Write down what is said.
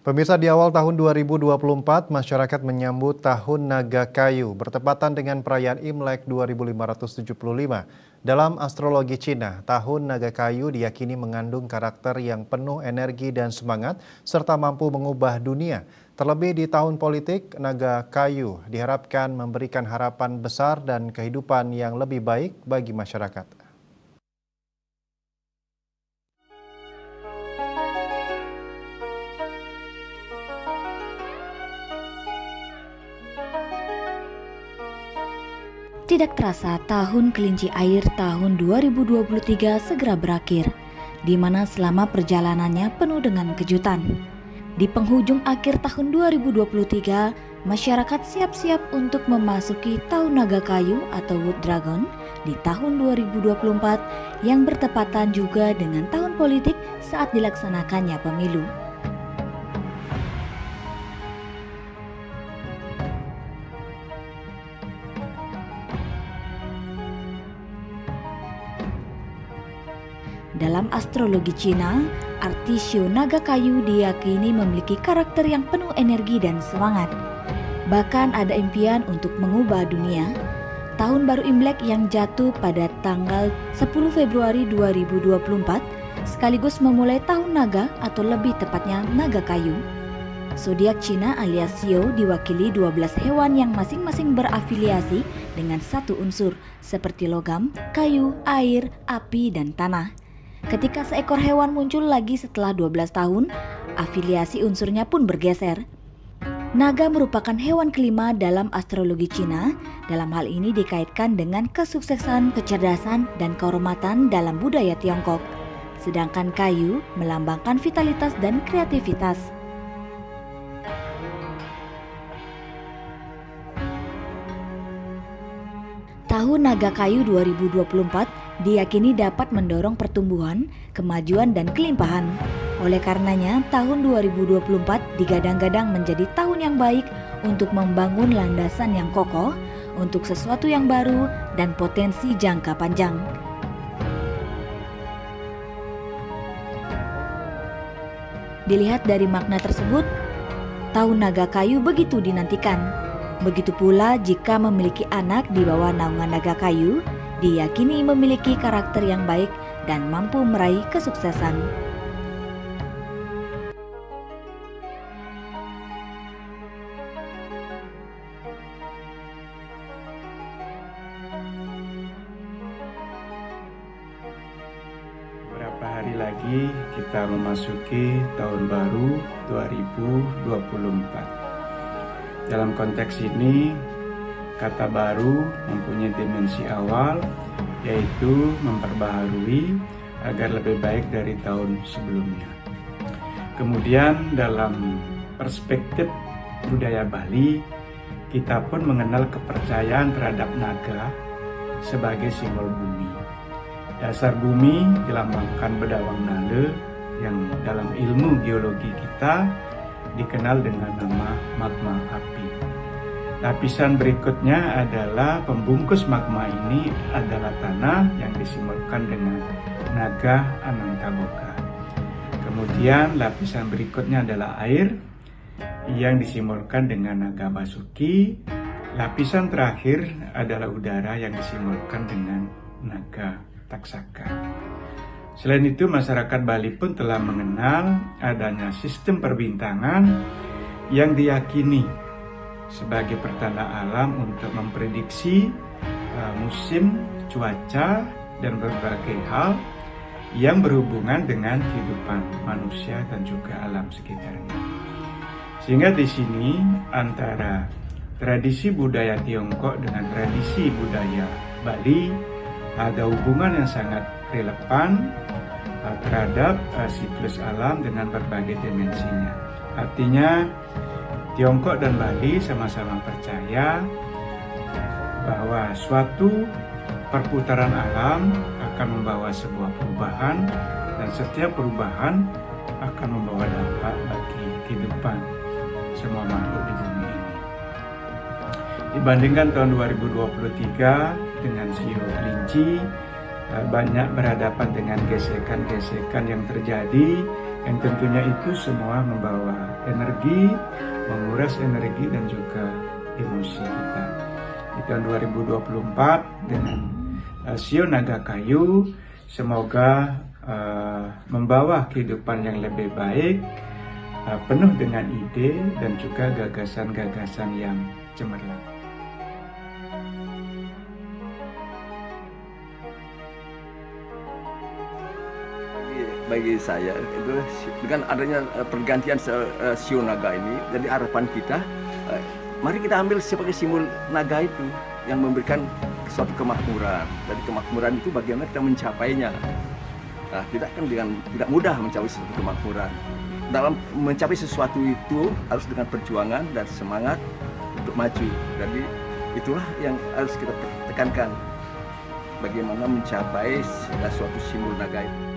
Pemirsa, di awal tahun 2024, masyarakat menyambut Tahun Naga Kayu bertepatan dengan perayaan Imlek 2575. Dalam astrologi Cina, Tahun Naga Kayu diyakini mengandung karakter yang penuh energi dan semangat serta mampu mengubah dunia. Terlebih di tahun politik, Naga Kayu diharapkan memberikan harapan besar dan kehidupan yang lebih baik bagi masyarakat. Tidak terasa tahun kelinci air tahun 2023 segera berakhir, di mana selama perjalanannya penuh dengan kejutan. Di penghujung akhir tahun 2023, masyarakat siap-siap untuk memasuki tahun naga kayu atau Wood Dragon di tahun 2024 yang bertepatan juga dengan tahun politik saat dilaksanakannya pemilu. Dalam astrologi Cina, arti Xiu naga kayu diyakini memiliki karakter yang penuh energi dan semangat. Bahkan ada impian untuk mengubah dunia. Tahun baru Imlek yang jatuh pada tanggal 10 Februari 2024 sekaligus memulai tahun naga atau lebih tepatnya naga kayu. Zodiak Cina alias Xiu diwakili 12 hewan yang masing-masing berafiliasi dengan satu unsur seperti logam, kayu, air, api, dan tanah. Ketika seekor hewan muncul lagi setelah 12 tahun, afiliasi unsurnya pun bergeser. Naga merupakan hewan kelima dalam astrologi Cina. Dalam hal ini dikaitkan dengan kesuksesan, kecerdasan, dan kehormatan dalam budaya Tiongkok. Sedangkan kayu melambangkan vitalitas dan kreativitas. Tahun Naga Kayu 2024 diyakini dapat mendorong pertumbuhan, kemajuan, dan kelimpahan. Oleh karenanya, tahun 2024 digadang-gadang menjadi tahun yang baik untuk membangun landasan yang kokoh, untuk sesuatu yang baru, dan potensi jangka panjang. Dilihat dari makna tersebut, Tahun Naga Kayu begitu dinantikan. Begitu pula jika memiliki anak di bawah naungan naga kayu, diyakini memiliki karakter yang baik dan mampu meraih kesuksesan. Beberapa hari lagi kita memasuki tahun baru 2024. Dalam konteks ini, kata baru mempunyai dimensi awal, yaitu memperbaharui agar lebih baik dari tahun sebelumnya. Kemudian dalam perspektif budaya Bali, kita pun mengenal kepercayaan terhadap naga sebagai simbol bumi. Dasar bumi dilambangkan bedawang nale yang dalam ilmu geologi kita dikenal dengan nama magma api. Lapisan berikutnya adalah pembungkus magma ini adalah tanah yang disimbolkan dengan naga Anantaboga. Kemudian lapisan berikutnya adalah air yang disimbolkan dengan naga Basuki. Lapisan terakhir adalah udara yang disimbolkan dengan naga Taksaka. Selain itu, masyarakat Bali pun telah mengenal adanya sistem perbintangan yang diyakini sebagai pertanda alam untuk memprediksi musim, cuaca, dan berbagai hal yang berhubungan dengan kehidupan manusia dan juga alam sekitarnya. Sehingga di sini antara tradisi budaya Tiongkok dengan tradisi budaya Bali ada hubungan yang sangat relevan terhadap siklus alam dengan berbagai dimensinya. Artinya Tiongkok dan Bali sama-sama percaya bahwa suatu perputaran alam akan membawa sebuah perubahan dan setiap perubahan akan membawa dampak bagi kehidupan semua makhluk di bumi ini. Dibandingkan tahun 2023 dengan Xiu kelinci, banyak berhadapan dengan gesekan-gesekan yang terjadi yang tentunya itu semua membawa energi, menguras energi dan juga emosi kita. Di tahun 2024 dengan Shio Naga Kayu, semoga membawa kehidupan yang lebih baik, penuh dengan ide dan juga gagasan-gagasan yang cemerlang. Bagi saya itu dengan adanya pergantian Shio Naga ini, jadi harapan kita mari kita ambil sebagai simbol naga itu yang memberikan suatu kemakmuran. Jadi kemakmuran itu bagaimana kita mencapainya. Nah, tidak mudah mencapai suatu kemakmuran. Dalam mencapai sesuatu itu harus dengan perjuangan dan semangat untuk maju. Jadi itulah yang harus kita tekankan. Bagaimana mencapai suatu simbol naga itu.